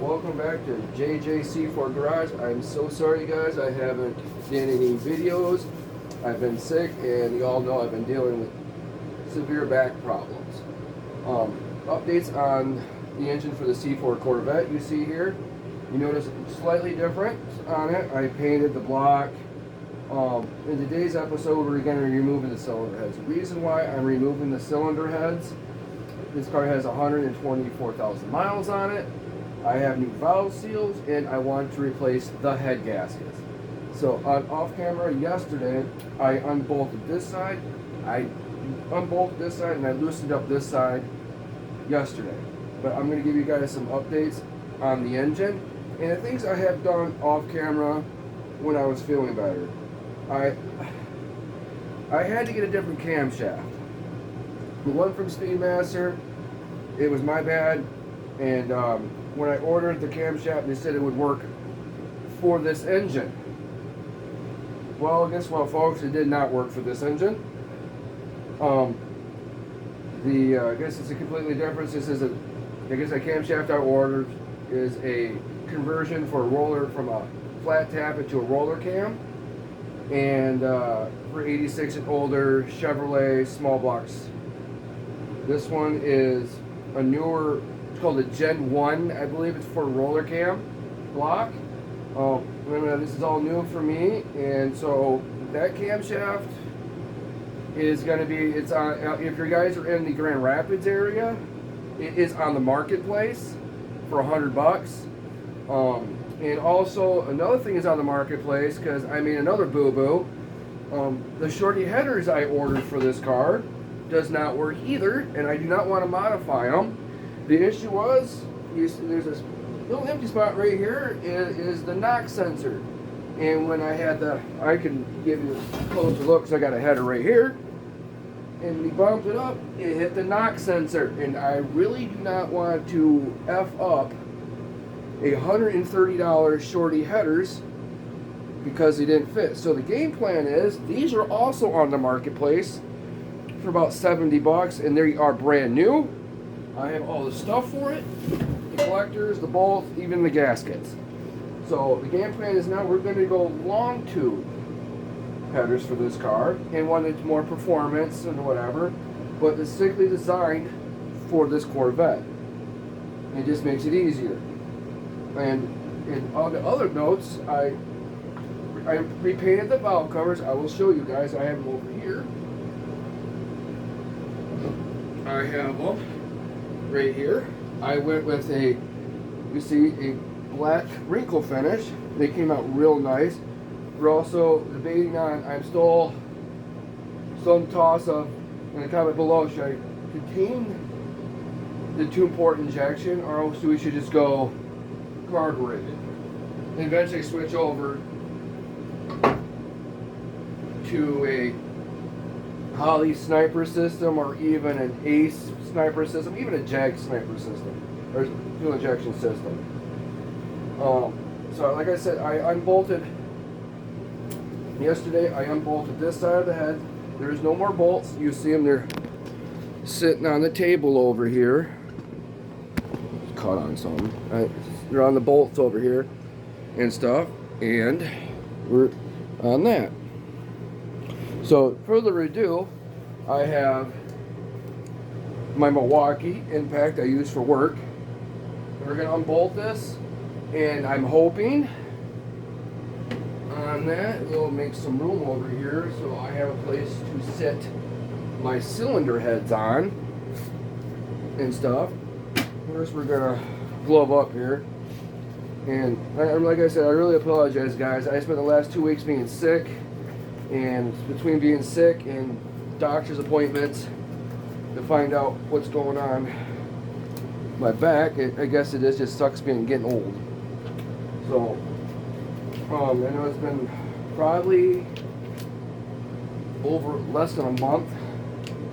Welcome back to JJC4 Garage. I'm so sorry guys, I haven't done any videos. I've been sick and you all know I've been dealing with severe back problems. Updates on the engine for the C4 Corvette you see here. You notice slightly different on it. I painted the block. In today's episode we're going to be removing the cylinder heads. The reason why I'm removing the cylinder heads, this car has 124,000 miles on it. I have new valve seals and I want to replace the head gaskets. So on off camera yesterday, I unbolted this side, and I loosened up this side yesterday. But I'm going to give you guys some updates on the engine and the things I have done off camera when I was feeling better. I had to get a different camshaft. The one from Speedmaster, it was my bad, and when I ordered the camshaft, they said it would work for this engine. Well, guess what, folks? It did not work for this engine. I guess it's a completely different. This is the camshaft I ordered is a conversion for a roller from a flat tap into a roller cam, and for 86 and older Chevrolet small blocks. This one is a newer, it's called a Gen 1, I believe it's for roller cam block. This is all new for me, and so that camshaft is going to be, it's on, if you guys are in the Grand Rapids area, it is on the marketplace for $100. And also another thing is on the marketplace, because I made another boo-boo. The shorty headers I ordered for this car does not work either, and I do not want to modify them. The issue was, there's this little empty spot right here is the knock sensor, and when I had I can give you a closer look because I got a header right here, and we bumped it up, it hit the knock sensor, and I really do not want to F up $130 shorty headers because they didn't fit. So the game plan is, these are also on the marketplace for about $70, and they are brand new. I have all the stuff for it, the collectors, the bolts, even the gaskets. So the game plan is now we're going to go long tube headers for this car, and one that's more performance and whatever, but it's strictly designed for this Corvette. It just makes it easier. And on the other notes, I repainted the valve covers. I will show you guys. I have them over here. I have them right here. I went with a black wrinkle finish. They came out real nice. We're also debating on, I'm still some toss of, in the comment below, should I contain the 2-port injection, or else do we should just go carbureted and eventually switch over to a Holley sniper system, or even an Ace sniper system, even a Jag sniper system, or fuel injection system. So like I said, I unbolted yesterday. I unbolted this side of the head. There's no more bolts. You see them, they're sitting on the table over here. Caught on something. They're on the bolts over here and stuff, and we're on that. So further ado, I have my Milwaukee Impact I use for work. We're going to unbolt this, and I'm hoping on that we'll make some room over here so I have a place to sit my cylinder heads on and stuff. First we're going to glove up here. And like I said, I really apologize, guys. I spent the last 2 weeks being sick, and between being sick and doctor's appointments to find out what's going on my back, I guess it is just sucks getting old. So I know it's been probably over less than a month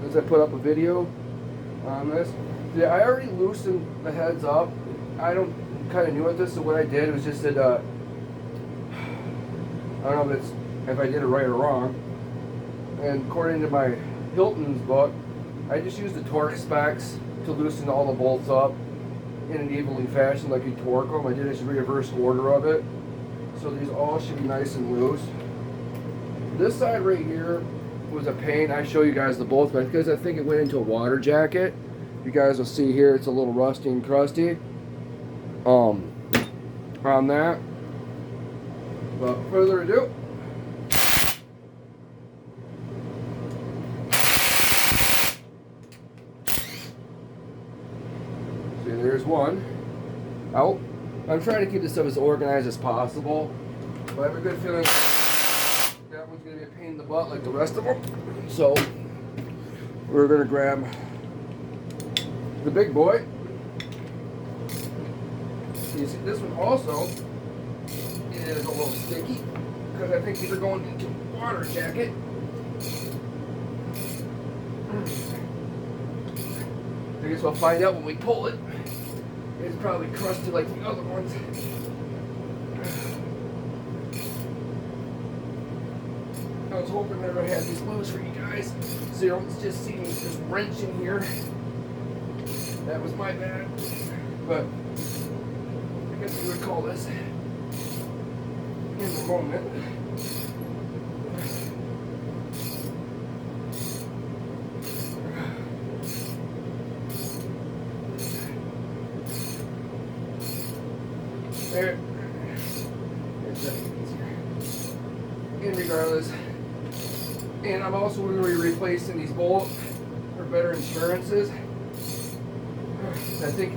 since I put up a video on this. Yeah, I already loosened the heads up. I don't kind of knew at this, so what I did was just that I don't know if I did it right or wrong. And according to my Hilton's book, I just used the torque specs to loosen all the bolts up in an evenly fashion like you torque them. I did a reverse order of it. So these all should be nice and loose. This side right here was a pain. I show you guys the bolts, but because I think it went into a water jacket. You guys will see here it's a little rusty and crusty. On that. Without further ado, see, there's one out. I'm trying to keep this stuff as organized as possible, but I have a good feeling that one's going to be a pain in the butt like the rest of them. So we're going to grab the big boy. You see, this one also is a little sticky because I think these are going into a water jacket. I guess we'll find out when we pull it. It's probably crusted like the other ones. I was hoping that I had these loose for you guys, so you don't just see me just wrenching here. That was my bad. But I guess you would call this in the moment. There. And regardless, and I'm also going to be replacing these bolts for better insurances. I think,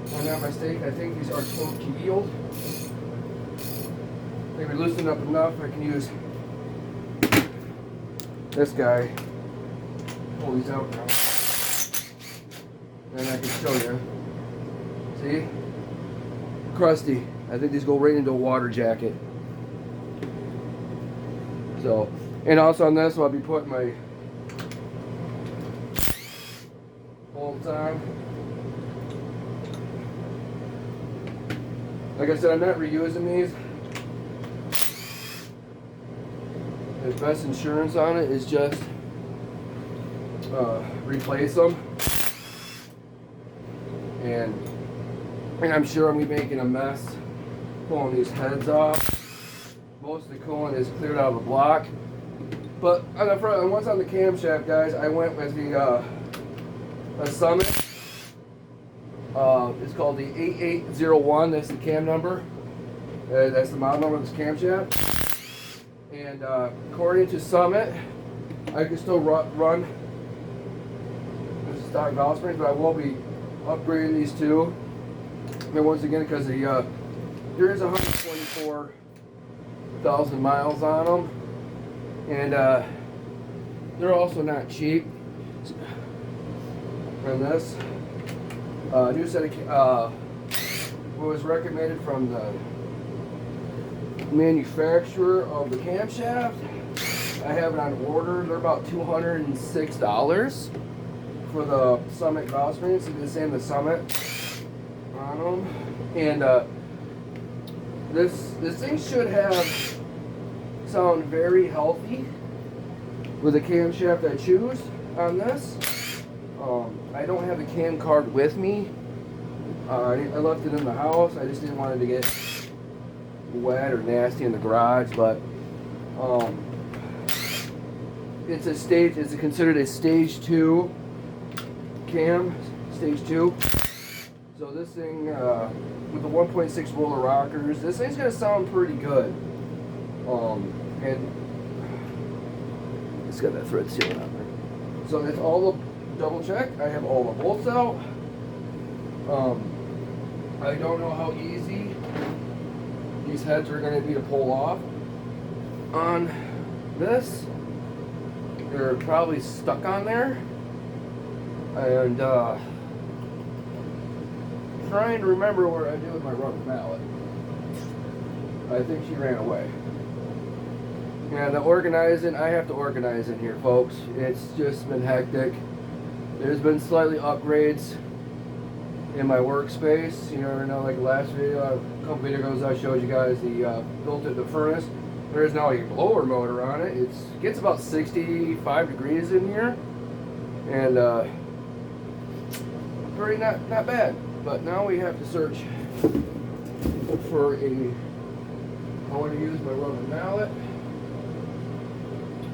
if I'm not mistaken, I think these are 12 keeled. Maybe loosened up enough I can use this guy. Pull these out now. And I can show you. See? Crusty. I think these go right into a water jacket. So, and also on this, I'll be putting my bolts on. Like I said, I'm not reusing these. The best insurance on it is just replace them. And I'm sure I'm going to be making a mess pulling these heads off. Most of the coolant is cleared out of the block. But on the front, once on the camshaft, guys, I went with the Summit. It's called the 8801. That's the cam number. That's the model number of this camshaft. And according to Summit, I can still run the stock valve springs, but I will be upgrading these two. And once again, because there is 124,000 miles on them, and they're also not cheap. And this new set of what was recommended from the manufacturer of the camshaft. I have it on order. They're about $206 for the Summit valve springs. It's the same as Summit on them, and this thing should sound very healthy with the camshaft I choose on this. I don't have the cam card with me. I left it in the house. I just didn't want it to get wet or nasty in the garage, but it's considered a stage 2 cam, stage 2. So this thing, with the 1.6 roller rockers, this thing's gonna sound pretty good. And it's got that thread sealing on there. So it's all the double check. I have all the bolts out. I don't know how easy these heads are gonna be to pull off on this. They're probably stuck on there. And trying to remember where I did with my rubber mallet. I think she ran away. And the organizing, I have to organize in here, folks. It's just been hectic. There's been slightly upgrades in my workspace. You never know, like the last video, a couple videos I showed you guys the furnace. There is now a blower motor on it. It gets about 65 degrees in here. And very not bad. But now we have to search for a. I want to use my rubber mallet.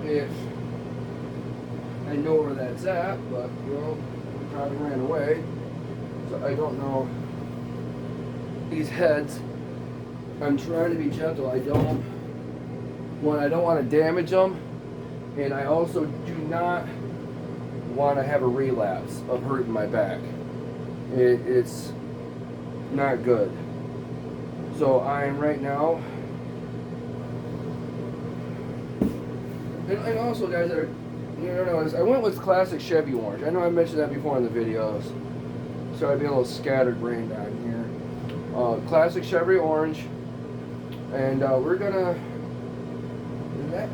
If I know where that's at, but you know, it probably ran away. So I don't know. These heads, I'm trying to be gentle. I don't want to damage them, and I also do not want to have a relapse of hurting my back. It's not good. So I am right now, and also guys that are, you know, I went with classic Chevy orange. I know I mentioned that before in the videos, so I'd be a little scattered brain down here. Classic Chevy orange, and we're gonna.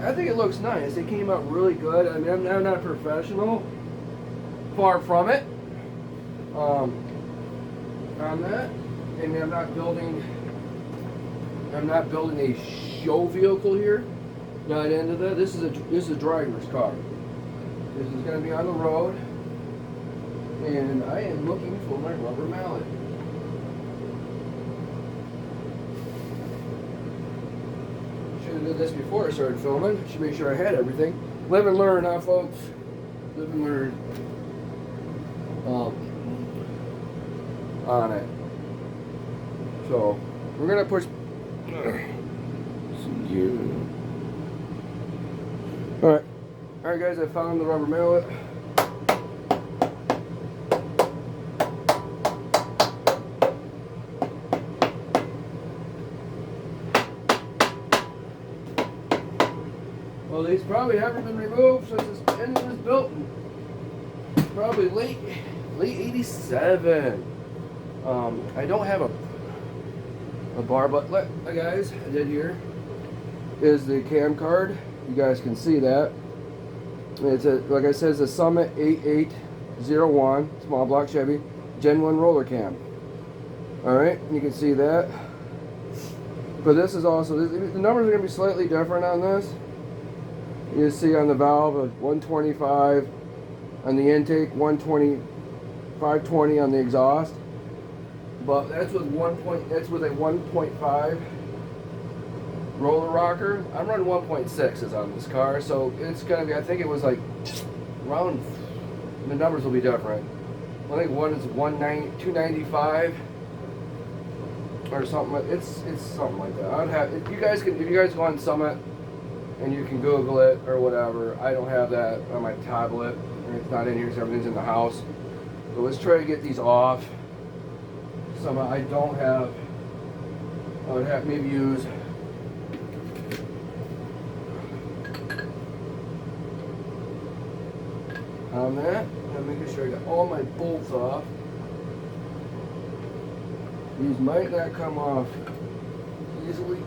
I think it looks nice. It came out really good. I mean, I'm not professional, far from it. On that, I mean, I'm not building a show vehicle here. Not into that. This is a driver's car. This is going to be on the road, and I am looking for my rubber mallet. Should have did this before I started filming. Should make sure I had everything. Live and learn, huh, folks? Live and learn. On it. So we're gonna push some gear. Alright guys, I found the rubber mallet. Well, these probably haven't been removed since this engine was built in probably late 87. I don't have a bar, but guys, I did here is the cam card. You guys can see that. It's like I said, it's a Summit 8801 small block Chevy Gen 1 roller cam. Alright, you can see that. But this is also, the numbers are going to be slightly different on this. You see on the valve of 125 on the intake, 120, 520 on the exhaust. But that's with a 1.5 roller rocker. I'm running 1.6s on this car, so it's gonna be. I think it was like around. The numbers will be different. I think one is 295 or something. It's something like that. I'd have if you guys go on Summit and you can Google it or whatever. I don't have that on my tablet. It's not in here, so everything's in the house. So let's try to get these off. Some I don't have. I would have maybe use on that. I'm making sure I got all my bolts off. These might not come off easily.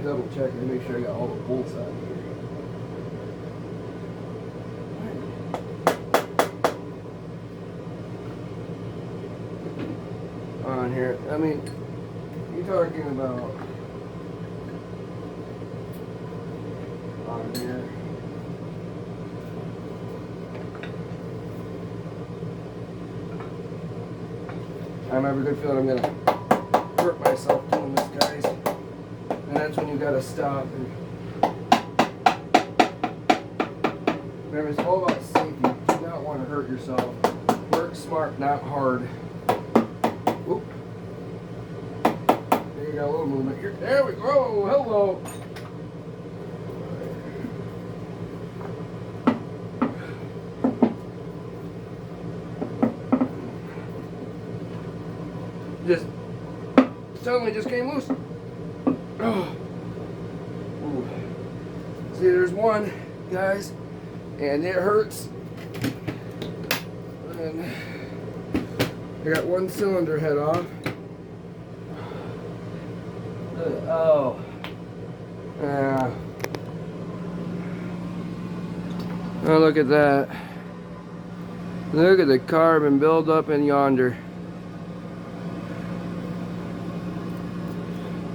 Double check and make sure I got all the bolts out here. On here, I mean, you're talking about on here. I have a good feeling I'm gonna hurt myself doing this, guys. And that's when you gotta stop. And remember, it's all about safety. You do not want to hurt yourself. Work smart, not hard. Whoop. There you got a little movement here. There we go. Hello. Just suddenly just came loose. Oh. See, there's one, guys, and it hurts. And I got one cylinder head off. Oh. Oh, look at that. Look at the carbon buildup in yonder.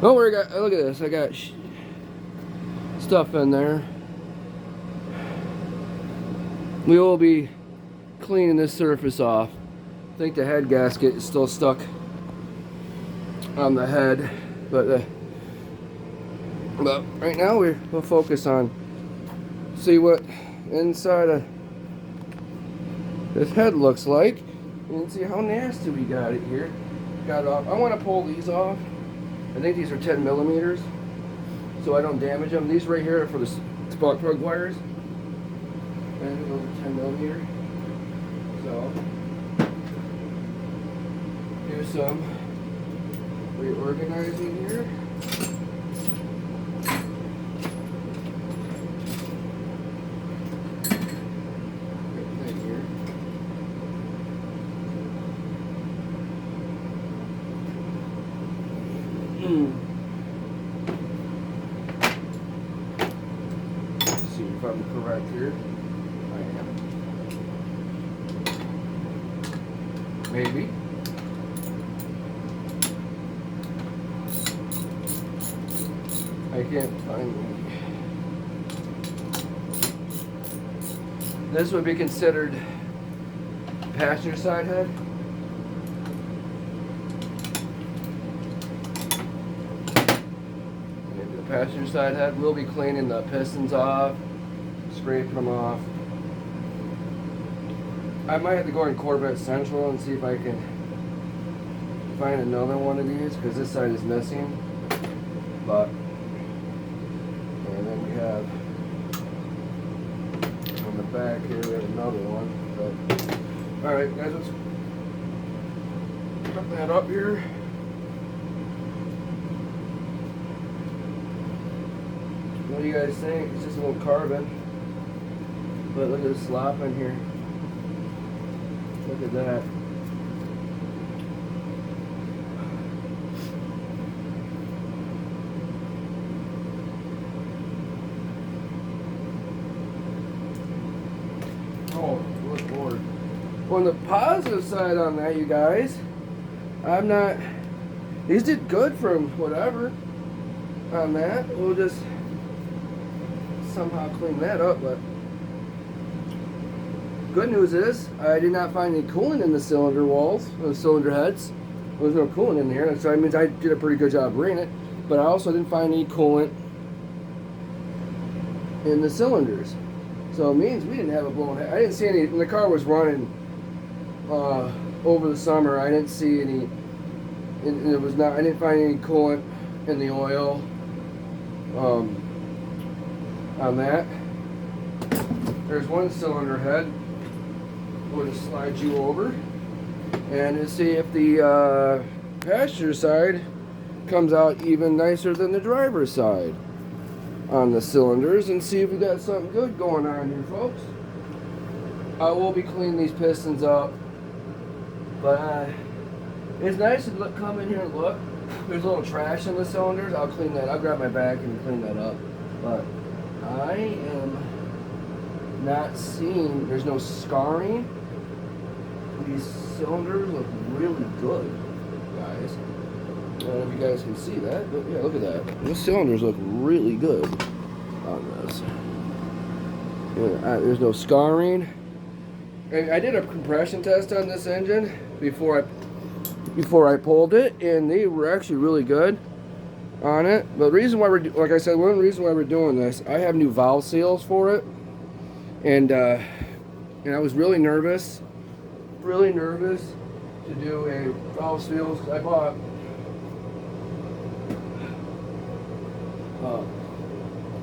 Oh, look at this. I got stuff in there. We will be cleaning this surface off. I think the head gasket is still stuck on the head, but right now we'll focus on see what inside of this head looks like and see how nasty we got it here. Got it off. I want to pull these off. I think these are 10 millimeters, so I don't damage them. These right here are for the spark plug wires, and those are 10 millimeter. So here's some reorganizing here. See if I'm correct here. I am. Maybe. I can't find any. This would be considered passenger side head. Passenger side head. We'll be cleaning the pistons off, scraping them off. I might have to go in Corvette Central and see if I can find another one of these, because this side is missing. But and then we have on the back here we have another one. But all right, guys, let's put that up here. What do you guys think? It's just a little carbon. But look at the slop in here. Look at that. Oh, good Lord. On the positive side on that, you guys, these did good from whatever on that. We'll just somehow clean that up, but good news is I did not find any coolant in the cylinder walls, the cylinder heads. There was no coolant in there, so that means I did a pretty good job reading it. But I also didn't find any coolant in the cylinders, so it means we didn't have a blown head. I didn't see any when the car was running over the summer. I didn't see any. It was not. I didn't find any coolant in the oil. On that, there's one cylinder head. We'll just slide you over and see if the passenger side comes out even nicer than the driver's side on the cylinders, and see if we got something good going on here, folks. I will be cleaning these pistons up, but it's nice to come in here and look. There's a little trash in the cylinders. I'll clean that. I'll grab my bag and clean that up, but I am not seeing, there's no scarring. These cylinders look really good, guys. I don't know if you guys can see that, but yeah, look at that. Those cylinders look really good on this. Yeah, there's no scarring. And I did a compression test on this engine before I pulled it, and they were actually really good on it. But the reason why like I said, one reason why we're doing this, I have new valve seals for it, and I was really nervous to do a valve seals. I bought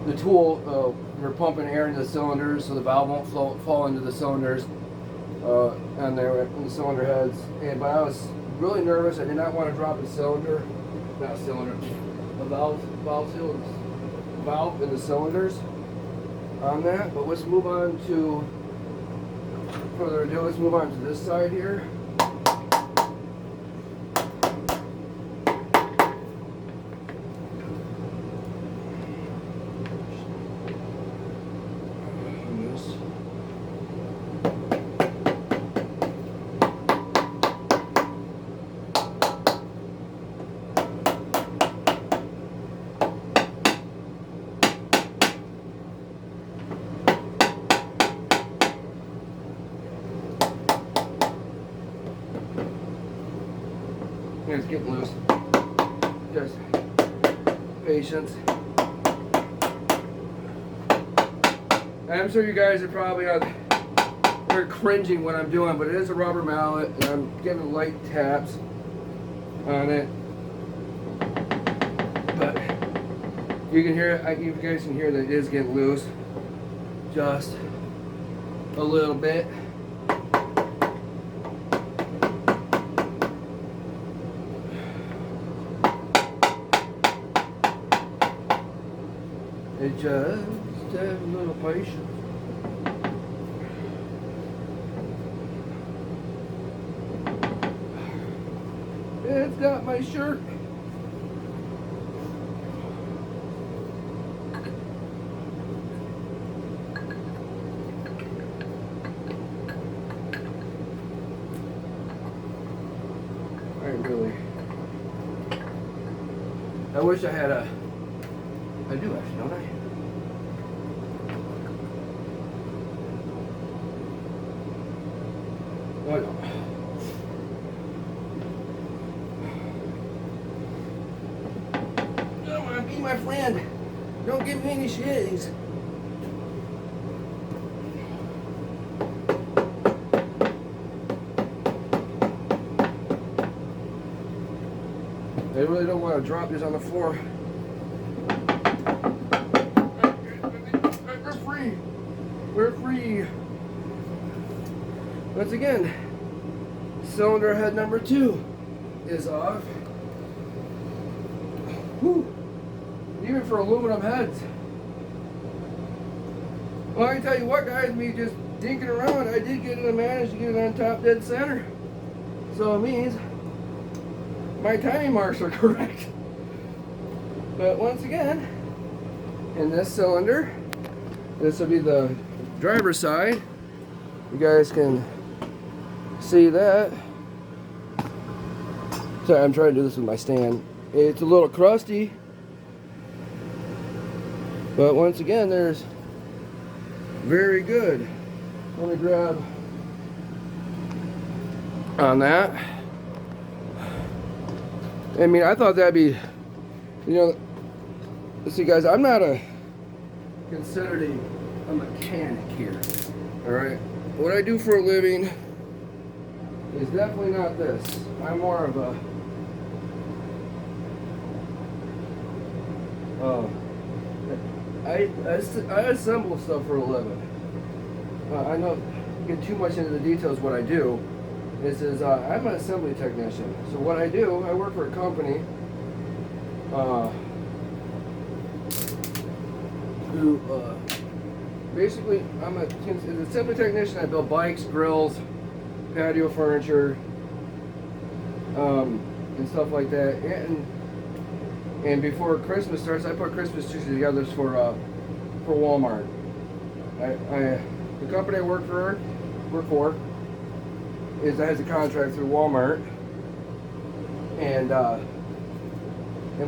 the tool for pumping air into the cylinders so the valve won't fall into the cylinders and there in the cylinder heads. But I was really nervous. I did not want to drop a valve in the cylinders on that. But let's move on to further ado. Let's move on to this side here. it's getting loose. Just patience. I'm sure you guys are probably they're cringing what I'm doing, but it is a rubber mallet, and I'm giving light taps on it. But you can hear it. You guys can hear that it is getting loose, just a little bit. It just have a little patience. It's got my shirt. I wish I had a. I do actually, don't I? Oh no. Come on, be my friend. Don't give me any shitties. I really don't want to drop these on the floor. We're free. We're free. Once again, cylinder head number 2 is off. Whew. Even for aluminum heads. Well, I can tell you what, guys, me just dinking around, I did get it. I managed to get it on top dead center. So it means my timing marks are correct. But once again, in this cylinder, this will be the driver's side. You guys can see that. Sorry, I'm trying to do this with my stand. It's a little crusty, but once again, there's very good. Let me grab on that. I mean, I thought that'd be, you know, see guys, I'm not considered a mechanic here, all right? What I do for a living is definitely not this. I'm more of a, I assemble stuff for a living. I know, get too much into the details what I do. I'm an assembly technician. So what I do, I work for a company who basically, I'm an assembly technician. I build bikes, grills, patio furniture, and stuff like that. And before Christmas starts, I put Christmas trees together for Walmart. The company I work for has a contract through Walmart, and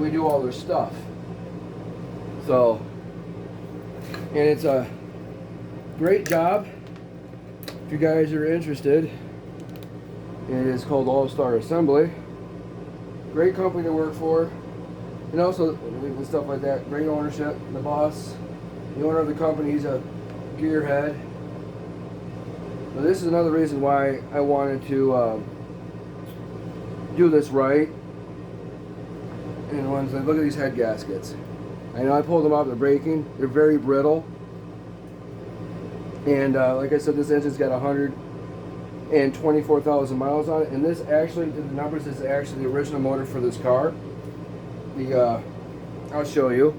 we do all their stuff. So, and it's a great job. If you guys are interested, it is called All Star Assembly. Great company to work for, and also with stuff like that. Great ownership. The boss, the owner of the company, he's a gearhead. So this is another reason why I wanted to do this right. And ones like, look at these head gaskets. I know I pulled them off, they're breaking. They're very brittle. And like I said, this engine's got 124,000 miles on it. And this actually, the numbers is actually the original motor for this car. I'll show you.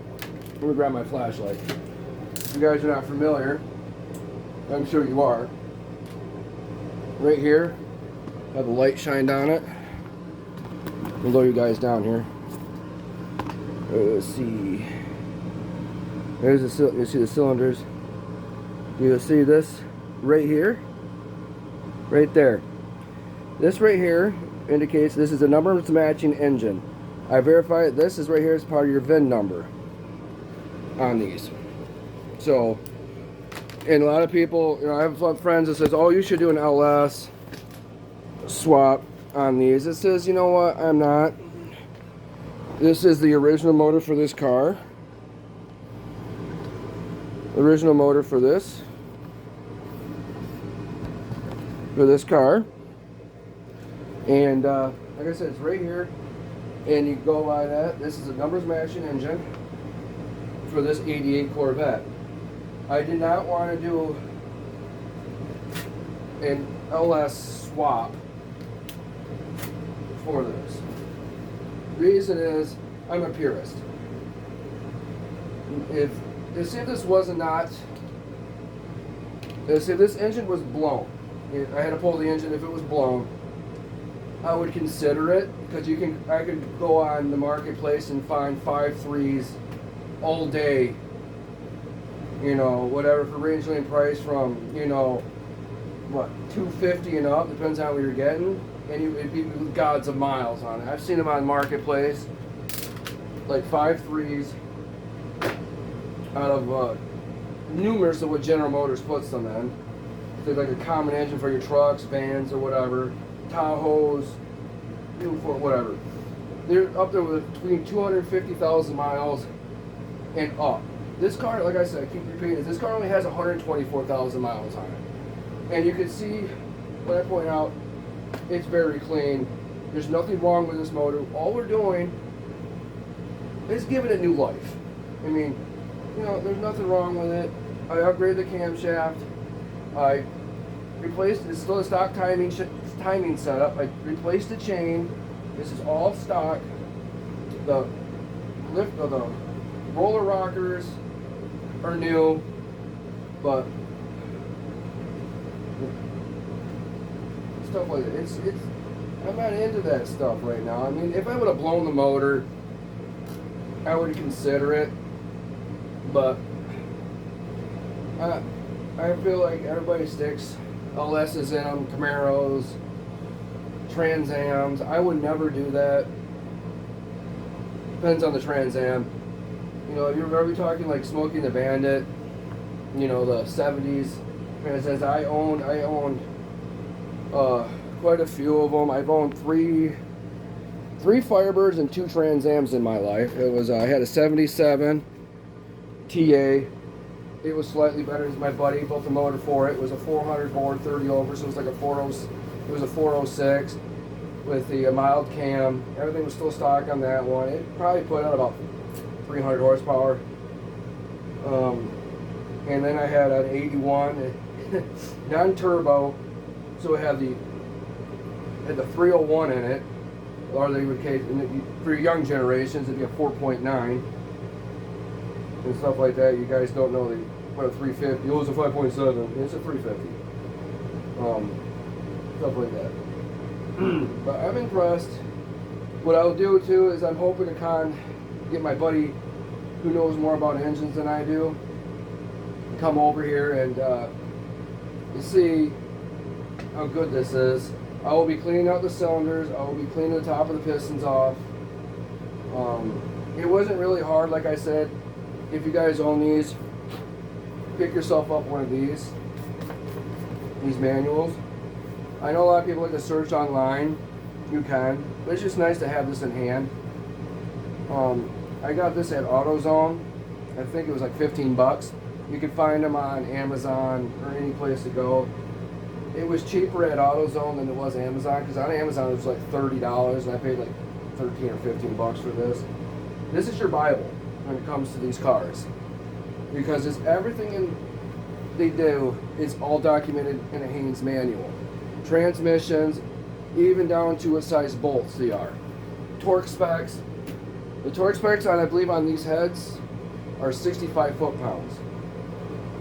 Let me grab my flashlight. If you guys are not familiar, I'm sure you are. Right here, have the light shined on it. I'll lower you guys down here. Let's see. There's you see the cylinders. You'll see this right here, right there. This right here indicates this is a number matching engine. I verified this is right here as part of your VIN number on these. So. And a lot of people, you know, I have friends that says, "Oh, you should do an LS swap." on these. It says, you know what, I'm not. This is the original motor for this car. Original motor for this car. And like I said, it's right here. And you go by that. This is a numbers matching engine for this 88 Corvette. I did not want to do an LS swap for this. Reason is, I'm a purist. If this engine was blown, if I had to pull the engine if it was blown, I would consider it, because I could go on the marketplace and find 5.3s all day, you know, whatever, for ranging in price from, you know, what, $250 and up, depends on what you're getting, and it'd be gods of miles on it. I've seen them on marketplace, like 5.3s out of numerous of what General Motors puts them in. They're like a common engine for your trucks, vans, or whatever. Tahoes, whatever. They're up there with between 250,000 miles and up. This car, like I said, I keep repeating this car only has 124,000 miles on it. And you can see, when I point out, it's very clean. There's nothing wrong with this motor. All we're doing is giving it new life. I mean, you know, there's nothing wrong with it. I upgraded the camshaft. I replaced, it's still a stock timing setup. I replaced the chain. This is all stock. The lift of the roller rockers are new, but stuff like that. It's I'm not into that stuff right now. I mean, if I would have blown the motor, I would consider it, but I feel like everybody sticks LS's in them, Camaros, Trans Ams. I would never do that. Depends on the Trans Am. You know, if you're talking like Smoking the Bandit, you know, the 70s Trans Ams. I owned quite a few of them. I've owned three Firebirds and 2 Trans Ams in my life. It was I had a 77 TA. It was slightly better than my buddy built the motor for it. It was a 400 bore, 30 over, so it was like a 406 with the mild cam. Everything was still stock on that one. It probably put out about 300 horsepower. And then I had an 81 non-turbo, so it had the 301 in it, or they would for young generations it'd be a 4.9 and stuff like that. You guys don't know what a 350. It was a 5.7. It's a 350. Stuff like that. But I'm impressed. What I'll do too is I'm hoping to get my buddy who knows more about engines than I do come over here and see how good this is. I will be cleaning out the cylinders. I will be cleaning the top of the pistons off. It wasn't really hard, like I said. If you guys own these, pick yourself up one of these manuals. I know a lot of people like to search online. You can, but it's just nice to have this in hand. I got this at AutoZone. I think it was like 15 bucks. You can find them on Amazon or any place to go. It was cheaper at AutoZone than it was Amazon, because on Amazon it was like $30 and I paid like 13 or 15 bucks for this. This is your Bible when it comes to these cars, because it's everything they do is all documented in a Haynes manual. Transmissions, even down to what size bolts they are. Torque specs. The torque specs I believe on these heads are 65 foot-pounds.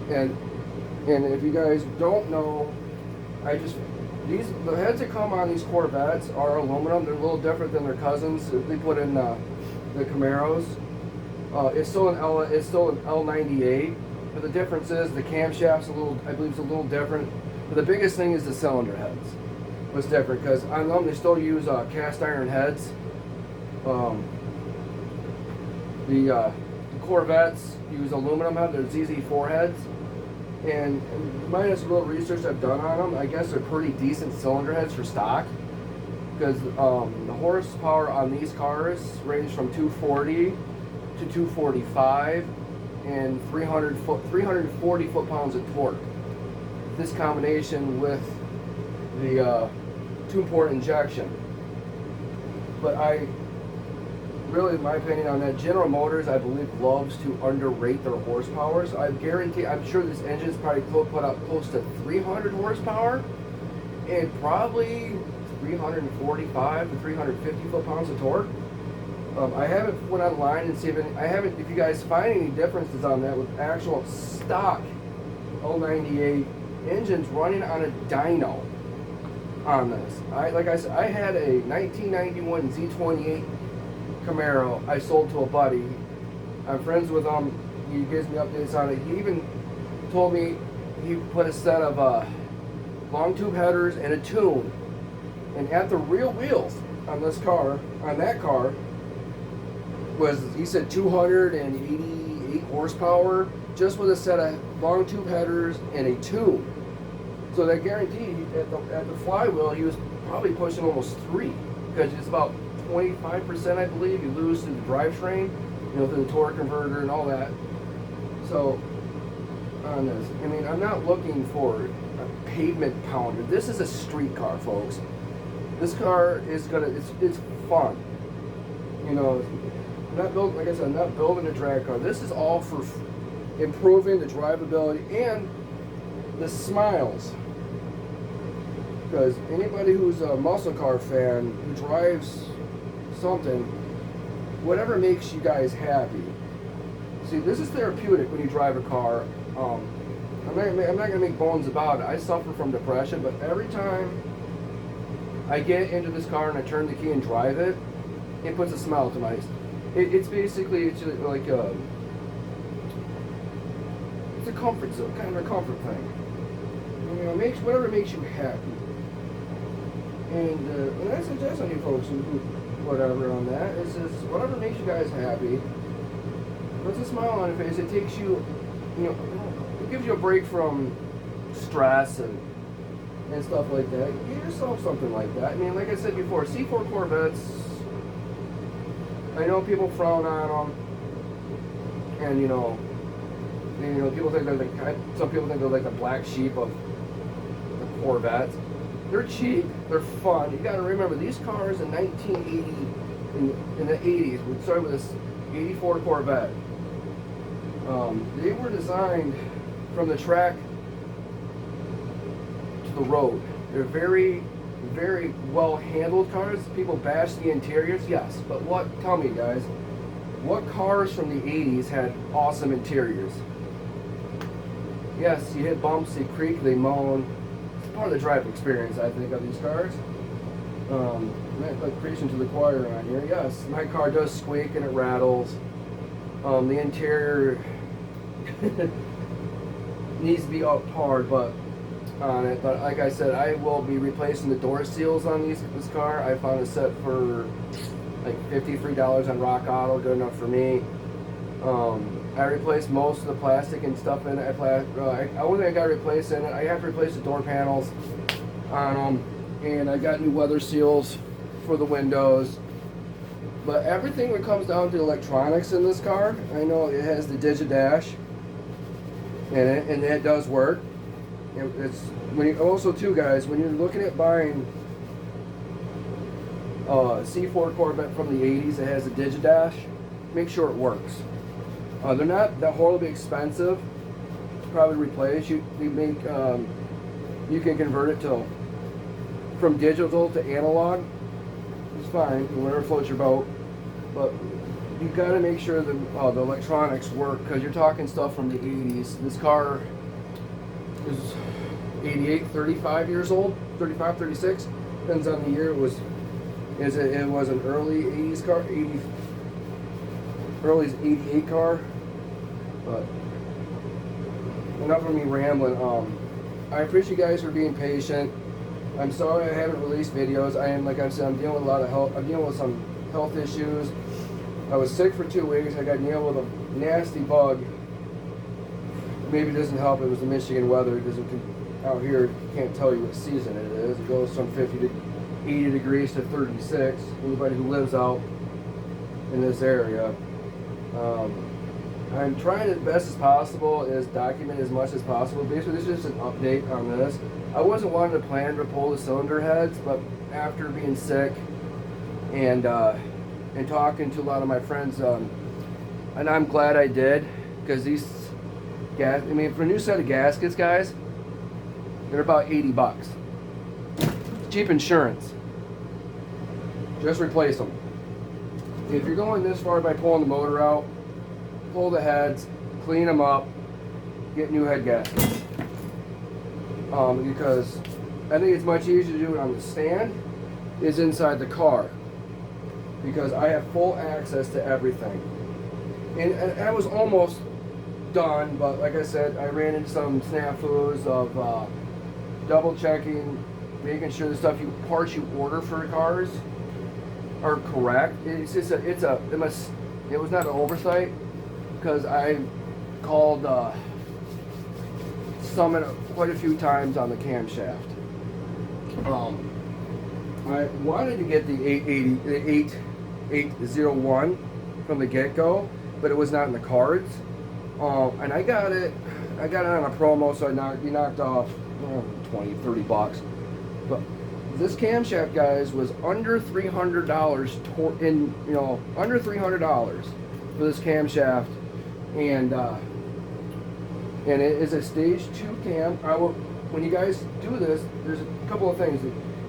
And if you guys don't know, the heads that come on these Corvettes are aluminum. They're a little different than their cousins that they put in the Camaros. It's still an L98, but the difference is the camshaft's I believe it's a little different. But the biggest thing is the cylinder heads. What's different, because on them they still use cast iron heads. The Corvettes use aluminum heads. They're ZZ4 heads. And minus a little research I've done on them, I guess they're pretty decent cylinder heads for stock. because the horsepower on these cars range from 240 to 245 and 340 foot-pounds of torque. This combination with the two-port injection. But I really, in my opinion on that, General Motors, I believe, loves to underrate their horsepower. So I guarantee, I'm sure this engine is probably put out close to 300 horsepower and probably 345 to 350 foot-pounds of torque. I haven't went online and see if if you guys find any differences on that with actual stock l98 engines running on a dyno on this. Like I said, I had a 1991 Z28 Camaro I sold to a buddy. I'm friends with him. He gives me updates on it. He even told me he put a set of long tube headers and a tune. And at the real wheels on this car, on that car, was, he said, 288 horsepower just with a set of long tube headers and a tune. So that guaranteed at the flywheel he was probably pushing almost 3, because it's about 25%, I believe, you lose through the drivetrain, you know, through the torque converter and all that. So on this, I mean, I'm not looking for a pavement pounder. This is a street car, folks. This car is it's fun. You know, I'm not building, like I said, I'm not building a drag car. This is all for improving the drivability and the smiles. Because anybody who's a muscle car fan who drives something, whatever makes you guys happy. See, this is therapeutic when you drive a car. I'm not gonna make bones about it. I suffer from depression, but every time I get into this car and I turn the key and drive it, it puts a smile to my. It's basically, it's just like it's a comfort zone, kind of a comfort thing. You know, whatever makes you happy. And I suggest on you folks who whatever on that, it's just whatever makes you guys happy. Puts a smile on your face. It takes you, you know, it gives you a break from stress and stuff like that. Get yourself something like that. I mean, like I said before, C4 Corvettes, I know people frown on them, and you know, people think they're some people think they're like the black sheep of the Corvettes. They're cheap, they're fun. You got to remember, these cars in 1980, in the 80s, we started with this 84 Corvette. They were designed from the track to the road. They're very, very well handled cars. People bash the interiors, yes, but tell me guys, what cars from the 80s had awesome interiors? Yes, you hit bumps, they creak, they moan. It's part of the driving experience, I think, of these cars. Like preaching to the choir on here. Yes, my car does squeak and it rattles. The interior needs to be up hard, but on it. But like I said, I will be replacing the door seals on this car. I found a set for like $53 on Rock Auto, good enough for me. I replaced most of the plastic and stuff in it. Only thing I got to replace in it, I have to replace the door panels on them, and I got new weather seals for the windows. But everything when it comes down to electronics in this car, I know it has the Digidash in it, and that does work. It's also too, guys, when you're looking at buying a C4 Corvette from the 80s that has a Digidash, make sure it works. They're not that horribly expensive to probably replace. You can convert it from digital to analog. It's fine, whatever floats your boat. But you got to make sure the electronics work, because you're talking stuff from the 80s. This car is 88, 35 years old, 35, 36. Depends on the year. It was an early 80s car, early 88 car. But enough of me rambling. I appreciate you guys for being patient. I'm sorry I haven't released videos. Like I said, I'm dealing with a lot of health. I'm dealing with some health issues. I was sick for 2 weeks. I got nailed with a nasty bug. Maybe it doesn't help. It was the Michigan weather. It doesn't out here. Can't tell you what season it is. It goes from 50 80 degrees to 36. Anybody who lives out in this area. I'm trying as best as possible is document as much as possible. Basically, this is just an update on this. I wasn't wanting to plan to pull the cylinder heads, but after being sick and talking to a lot of my friends, and I'm glad I did, because these gas, I mean, for a new set of gaskets, guys, they're about 80 bucks. Cheap insurance. Just replace them. If you're going this far by pulling the motor out, pull the heads, clean them up, get new head gaskets. Because I think it's much easier to do it on the stand is inside the car, because I have full access to everything. And I was almost done, but like I said, I ran into some snafus of double checking, making sure the parts you order for cars are correct. It was not an oversight, because I called Summit quite a few times on the camshaft. I wanted to get the 801 from the get-go, but it was not in the cards. And I got it on a promo, so you knocked off 20, 30 bucks. But this camshaft, guys, was under $300 under $300 for this camshaft, and it is a stage 2 cam. When you guys do this, there's a couple of things.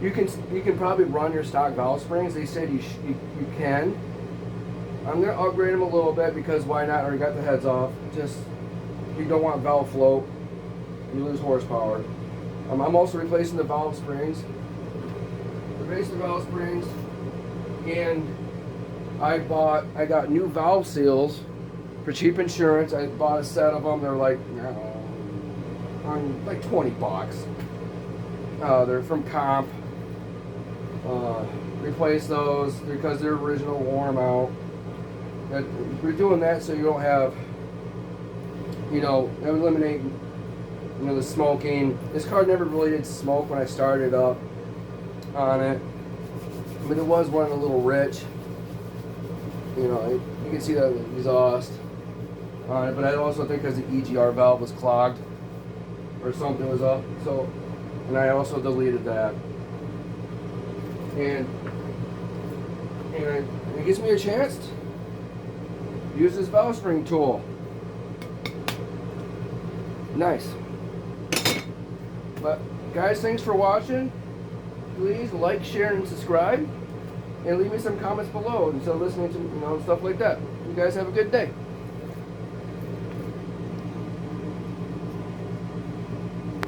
You can probably run your stock valve springs. They said you can. I'm gonna upgrade them a little bit, because why not? I already got the heads off. Just, you don't want valve float. You lose horsepower. I'm also replacing the valve springs. Replacing the valve springs, and I got new valve seals for cheap insurance. I bought a set of them. They're like, like 20 bucks. They're from Comp. Replace those because they're original warm out. We're doing that so you don't have, eliminate, the smoking. This car never really did smoke when I started up on it, but it was running a little rich. You can see that exhaust on it, but I also think because the EGR valve was clogged or something was up. So, and I also deleted that. And it gives me a chance to use this valve spring tool. Nice. But guys, thanks for watching. Please like, share, and subscribe, and leave me some comments below instead of listening to stuff like that. You guys have a good day.